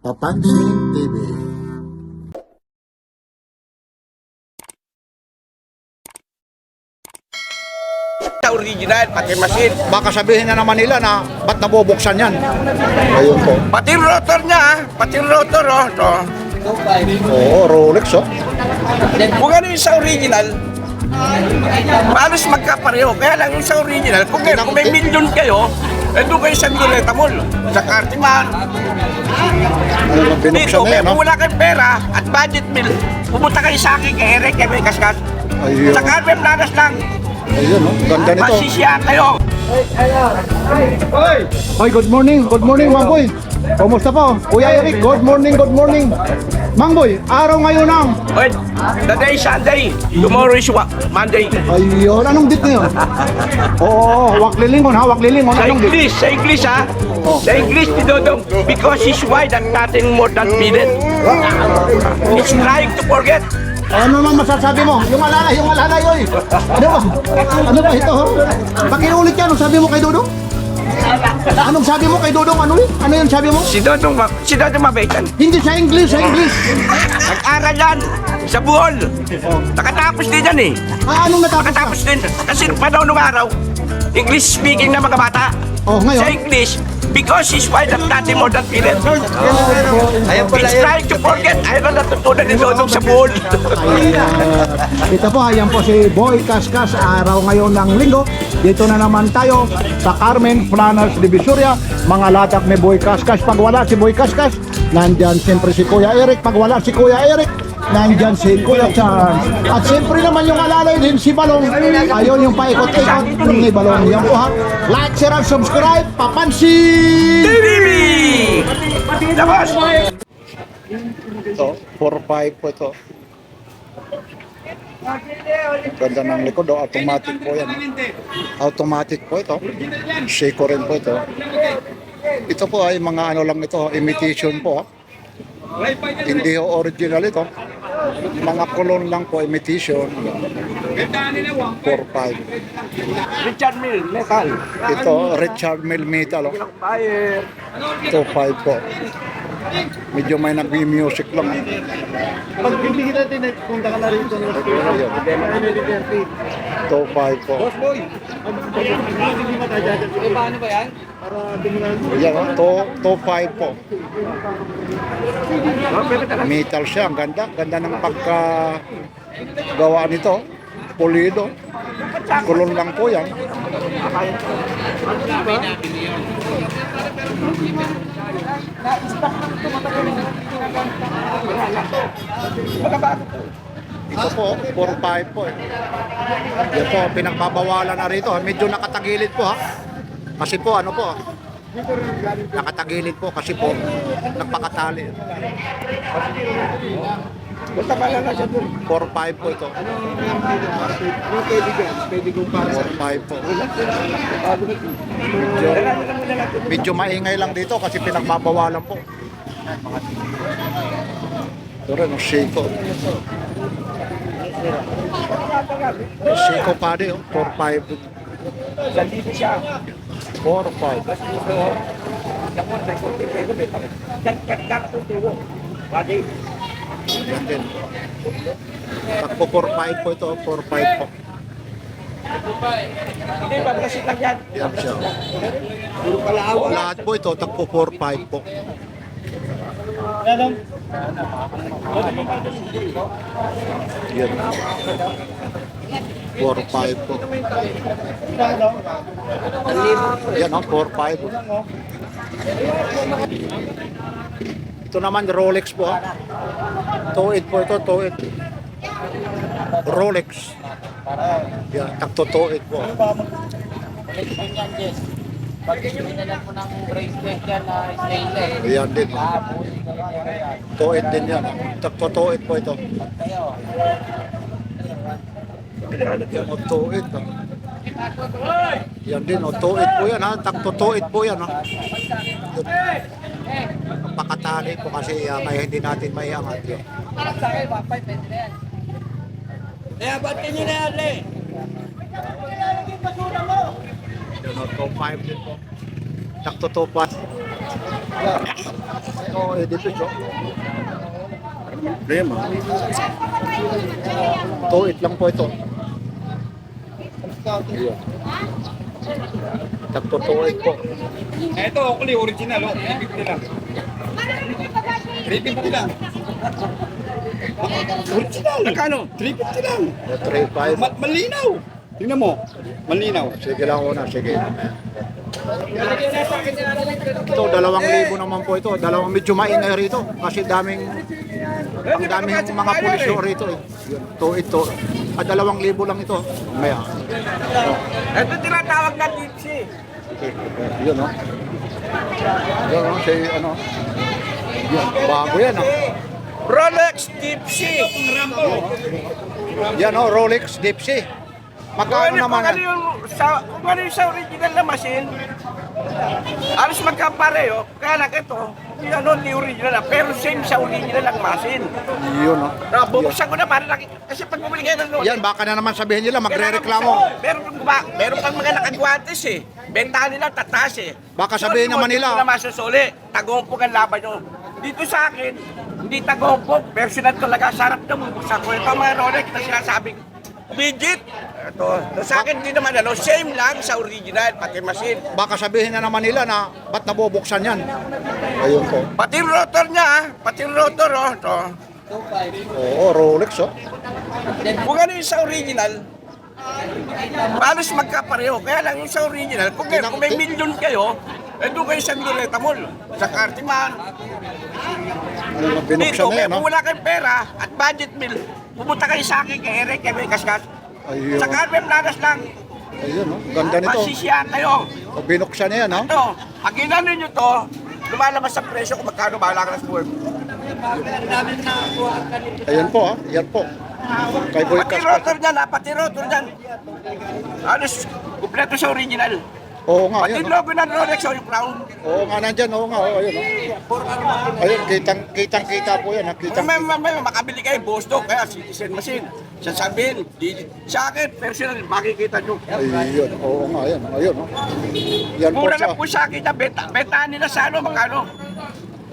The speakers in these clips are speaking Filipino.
Papansin TV. Original, pati machine. Baka sabihin na naman nila na ba't nabubuksan yan? Ayun po. Pati rotor niya, pati rotor, oh. To. Oo, Rolex oh. Kung ano yung sa original, halos magkapareho. Kaya lang yung sa original, kung may milyon kayo, doon kayo sa Luneta Mall, sa Cartiman. Binuksan Dito, na yan, kung no? wala kayong pera at budget bill, pumunta kayo sa akin kay Eric, kay May Kaskas. Ayun. Sa Carmen Planas lang, Ayun, oh. Ganda nito. masisiyahan kayo. Ay, good morning, Mang Boy. Kumusta po? Kuya Eric, good morning. Mang Boy, araw ngayon ang... Wait, the day is Sunday, tomorrow is Monday. Ayun, anong date ngayon? Oo, waklilingon ha, waklilingon. Anong date? Sa English ha, sa English ni Dodong, because he's white and nothing more than beaded. He's trying to forget. Ano naman masasabi mo? Yung alalay, oy. Ano ba ito? Pakiulit yan, anong sabi mo kay Dodong? Anong sabi mo kay Dodong? Ano yung sabi mo? Si Dodong mabait yan. Hindi sa English. Nag-aral yan sa Bohol. Nakatapos din yan eh. Anong natapos ka? Nakatapos din. Kasi panahon nung araw, English speaking na mga bata. Oh, ngayon? Sa English, because he's white and nothing more than beaded. He's trying to forget. Ayaw na natutunan ni Dodong sa Bohol. Ito po, ayan po si Boy Kaskas. Araw ngayon ng linggo. Dito na naman tayo sa Carmen Planas Divisoria. Mga latak ni Boy Kaskas. Pag wala si Boy Kaskas, nandyan siyempre si Kuya Eric. Pag wala si Kuya Eric, nandyan si Kuya Chance. At siyempre naman yung alalay din si Balong. Ayun yung paikot-ikot ni Balong. Yan po ha. Like, share, and subscribe. Papansin! TV! Labas! Ito, 4-5 po ito. Ganda ng likod, oh. Automatic po yan. Automatic po ito. Seiko rin po ito. Ito po ay mga ano lang ito, imitation po. Hindi ho original ito. Mga kulon lang po, imitation. 4-5. Richard Mill, metal. Ito, Richard Mille Metal. Oh. 2-5 po. Medyo may nag-music lang. Pag bibigyan natin, punta ka na rin doon. 2-5 po. Paano ba yan? Para binigyan mo. Yan, 2-5 po. Metal siya, ang ganda. Ganda ng pagkagawa nito. Pulido. Kulon lang po yan. Ito po, 4-5 po. Yan po, pinagbabawalan na rito. Medyo nakatagilid po ha. Kasi po, ano po, nakatagilid po kasi po, nagpakatali. Basta pala na siya doon. 4-5 po ito. Yung pwede dyan, pwede kong para sa 4-5 po. Medyo maingay lang dito kasi pinagbabawalan po. Ito rin, Seiko. Seiko pa rin, 4-5. Sandito siya. 4-5. Yan din. Takpo 4-5 po ito, 4-5 po. Hindi ba, kasi lang yan. Yan siya. Lahat po ito, takpo 4-5 po. Yan. 4-5 po. Yan o, 4-5. Ito naman Rolex po. 2-8 po ito, 2-8. Rolex. Yan, takto 2-8 po. Pag pinalan mo ng bracelet yan na stainless. Yan din. Buti ka yan. 2-8 din yan. Takto 2-8 po ito. Kayo. Yan o, 2-8. Yan din o, 2-8 po yan ha. Takto 2-8 po yan ha. Pakatali po kasi kaya hindi natin maiangat yun. Parang sa akin, 1.5 pwede na yan. Kaya ba't kanyo na yan, Yun o, 2-5 din po. Taktutupan. Oo, edifice, oh. Problema. 2.8 lang po ito. Ayan. Taktutuin po. Ito, Oakley, original. 350 lang. 350 lang. Original. Magkano? 350 lang. 3.5. Malinaw. Tingnan mo. Malinaw. Sige lang una, sige. Ito, 2,000 naman po ito. Medyo maingay rito. Kasi daming mga pulisyo rito. Ito. At 2,000 lang ito. Maya. Ito tinatawag na tipsy. Yun, no? Yun, no? Si, ano? Yun, bago yan, no? Rolex tipsy. Yan, no? Rolex Dipsy. Magkano naman yan? Kung ano yung sa original na machine, alos magkapareho. Kaya lang ito, hindi original na, pero same sa original ang machine. Yun, no? Bubuksan ko na para laki, kasi pag bumili kayo ng Rolex, Yan, baka na naman sabihin nila, magre-reklamo. meron pang mga nakagwantes eh. Bentahan nila, tataas eh. Baka sabihin naman nila. Hindi ko na masusuli. Tagumpok ang laban nyo. Dito sa akin, hindi tagumpok. Personal talaga. Sarap na bubuksan ko. Ito ang mga Rolex na sinasabing legit. Ito. Sa akin, hindi naman same lang sa original, pati machine. Baka sabihin na naman nila na, ba't nabubuksan yan? Ayun po. Pati yung rotor niya, pati yung rotor, oh. Ito. Oo, Rolex, oh. Kung ano yung sa original, halos magkapareho. Kaya lang yung sa original, kung may milyon kayo, doon kayo sa Luneta Mall, sa Cartiman. Binuksan Dito, na yan, kung no? wala kayong pera at budget bill, pumunta kayo sa akin, kay Eric, kay Kaskas. Ayun. Sa Carmen Planas lang, Ayun, no? Ganda nito. masisiyahan kayo. O, binuksan na yan, no? Ito, pag inano nyo to, lumalabas sa presyo kung magkano bahala ka na sport. Ayun po, ha? Yan po. Kay Boy Pati Kaskas. rotor dyan, pati rotor dyan. Halos, kumpleto sa original. Oo nga, Pati ayun, no? logo ng Rolex o yung crown. Oo nga, nandyan. Oo nga, ayun, no? Ayun, kitang-kita po yan, ha? Kung may makabili kayo, Boston, kaya Citizen Machine. Sasabihin, sa akin, personal, makikita nyo. Ayun, oo nga, ayun, ayun, no? Yan po Mura siya. na po sa akin na bentahan nila sa magkano?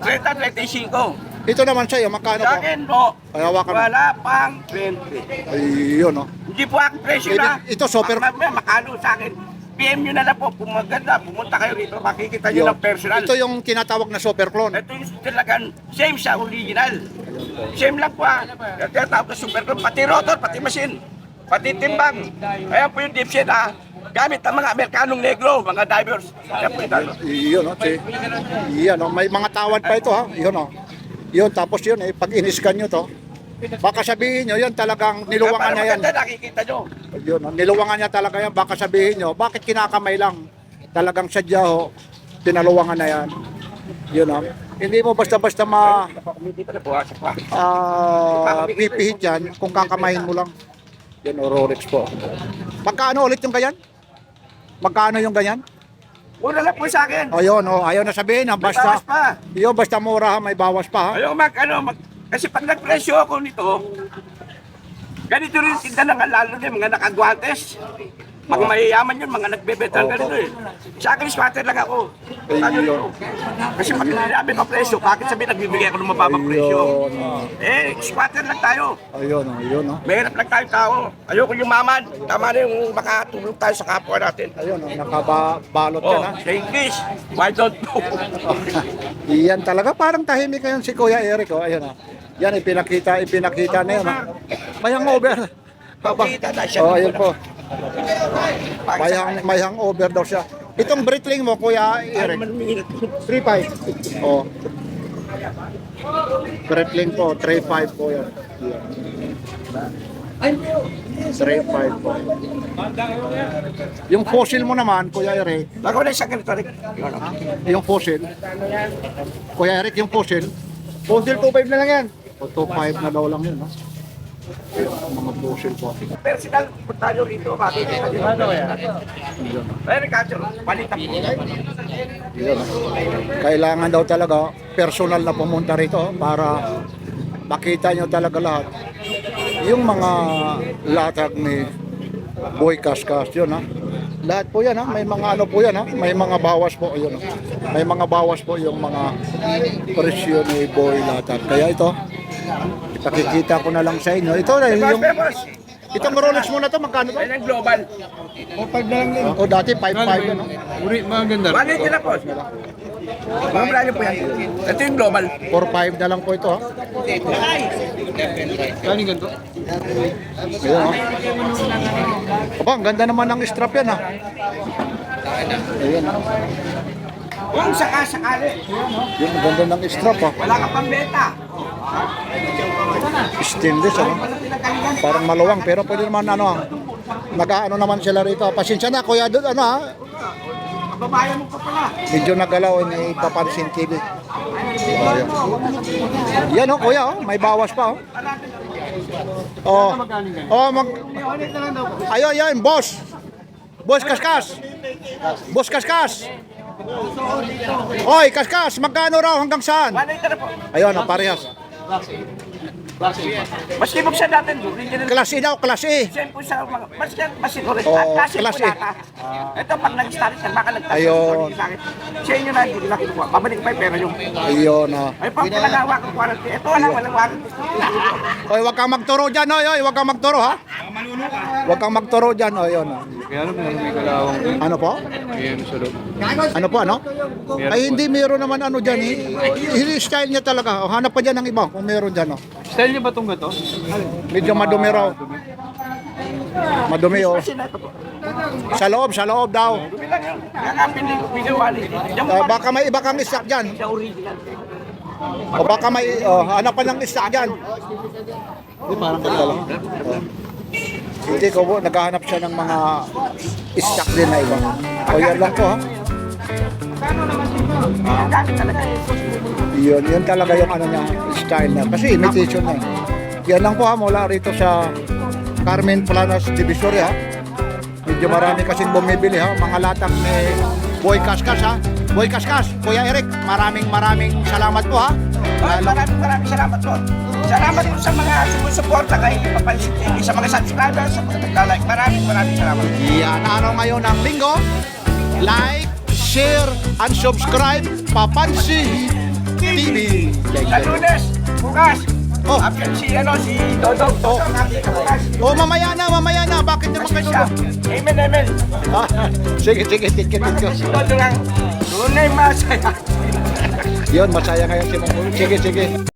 30-35. Ito naman sa'yo, magkano Sa po? akin po, Ay, hawakan mo. wala pang 20. Ayun, no? Hindi po ang presyo na. Ito, super- Makano sa akin. PM nyo na lang po, kung maganda, pumunta kayo rito, makikita nyo ng personal. Ito yung tinatawag na super clone. Ito yung talagang same sa original. Same lang po Yung tinatawag na super clone. Pati rotor, pati machine, pati timbang. Ayan po yung dipset gamit ang mga Amerikanong negro, mga divers. Ayan po yung divers. Iyon, no? Iyan, no? May mga tawad pa ito, ha? Iyon, no? Yun, tapos yun, pag in-scan nyo to, baka sabihin nyo, yun talagang niluwangan Para niya yan. maganda, nakikita nyo. Yun, no? Niluwangan niya talaga yan. Baka sabihin nyo, bakit kinakamay lang? Talagang sadya, ho, tinaluwangan na yan. Yun, no? Hindi mo basta-basta Hindi pa nabuhasan pa. pipihit yan kung kakamayin mo lang. Yan, o Rolex po. Magkano ulit yung ganyan? Magkano yung ganyan? Mura lang po sa akin. Ayun, oh, ayaw na sabihin, ha? May Basta, bawas pa. yun, basta mura, ha? May bawas pa, ha? Ayaw kasi pag nagpresyo ako nito, ganito rin tinda ng lalo din, mga nakagwantes. Mga mayayaman yun, mga nagbebenta ng ganito eh. Sa akin, squatter lang ako. Ano yun? Kasi pag nilami pa presyo, bakit sabihin nagbibigay ako ng mababang presyo? Squatter lang tayo. Ayun, oh, yun, oh. Mahirap lang tayo tao. Ayoko yung maman. Tama na yung makatulong tayo sa kapwa natin. Ayun, oh, nakabalot ka Oh, na. sa English, why don't you? Iyan talaga, parang tahimik ngayon si Kuya Eric, oh. Ayun, oh. Yan, ipinakita na yun, oh. Mayang over. Pagkita na siya. Oh, ayun po. May hangover daw siya. Itong Breitling mo, Kuya Eric, 3.5. Oh. Breitling po, 3.5 po yan. 3.5 po. Yung fossil mo naman, Kuya Eric, Bago na siya ganito rin. yung fossil. Kuya Eric, yung fossil. Fossil 2.5 na lang yan. O 2.5 na daw lang yun, no? Mga fossil po. Personal, punta nyo rito, makikita nyo. Ano yan? Pero Ricardo, balita po. Yun. Kailangan daw talaga personal na pumunta rito para makita nyo talaga lahat. Yung mga latag ni Boy Kaskas, yun, ha? Lahat po yan ha. May mga ano po yan ha. May mga bawas po. Ayun, ha? May mga bawas po yung mga presyo ni Boy Latag. Kaya ito, ipakikita ko na lang sa inyo. Ito na yung... Boss, Itong Rolex muna to, magkano to? yan ang global. O dati 5.5 yan, no? Bagay nila po. Mga brand po yan. Ito yung global. 4.5 na lang po ito, ha? Ayun, ha? Aba, ang ganda naman ng strap yan, ha? Ayun, ha? Kung sakasakali, Yung ganda ng strap, ha? wala ka pang beta. Stainless, ano? Parang maluwang, pero pwede naman, ano, ha? Nag-ano naman sila rito. Pasensya na, kuya, doon, ano, ha? Babayan mo pa pala. Medyo nagalaw, may papansin TV. Ayun. Yan, oh, kuya, oh. May bawas pa, oh. Oh, oh, ayun, yan, boss. Boss Kaskas. Boss Kaskas. Oy, Kaskas, magkano raw hanggang saan? Manay ka na po. Ayun, oh, parehas. Maski buksan natin, original. Class E daw, class E. Same po sa mga, maski oras. Oo, Kasi po klase. lahat. Ito, pag nag-start yan, baka nagtaas. Ayun. Sa inyo na, hindi nila kinukuha. Babalik pa yung pera yung... Ayun, oh. Ay, pag pinagawa ko warranty. Ito, walang warranty. Oy, wag kang magturo dyan, oy, oy, wag kang magturo, ha? Wag kang magturo dyan, oh, yun, oh. Ano po? Ano po, ano? Ay, hindi, meron naman ano dyan, eh. Style niya talaga. Oh, hanap pa dyan ng iba kung meron dyan, oh. Style niyo ba itong gato? Medyo madumi raw. Madumi, oh. Kasi na ito po. Sa loob daw. Dumi lang yun. Kakapin din ko pinawali. Diyan mo Baka may iba kang stock dyan. sa original. O baka may, hanap pa ng stock dyan. Parang lang. Hindi ko po, naghahanap siya ng mga stock din na iba. O yan lang po, ha? Gamit talaga. Yun talaga yung ano niya, style na. Kasi imitation na. Yan lang po ha, mula rito sa Carmen Planas Divisoria. Medyo marami kasing bumibili ha, mga latag ni Boy Kaskas ha. Boy Kaskas, Kuya Eric, maraming salamat po ha. Maraming salamat po. Salamat po sa mga sumusuporta kay Papansin TV, sa mga subscribers, sa mga nagla-like. Maraming salamat. Yan, araw ngayon ng linggo. Like, share, and subscribe. Papansin TV. Sa Lunes, bukas. Oh. Si Dodong. Oh, mamaya na. Bakit naman kayo doon? Amen. Sige, thank you. Si Dodong ang tunay masaya. Yun, masaya ngayon si Mangul. Sige.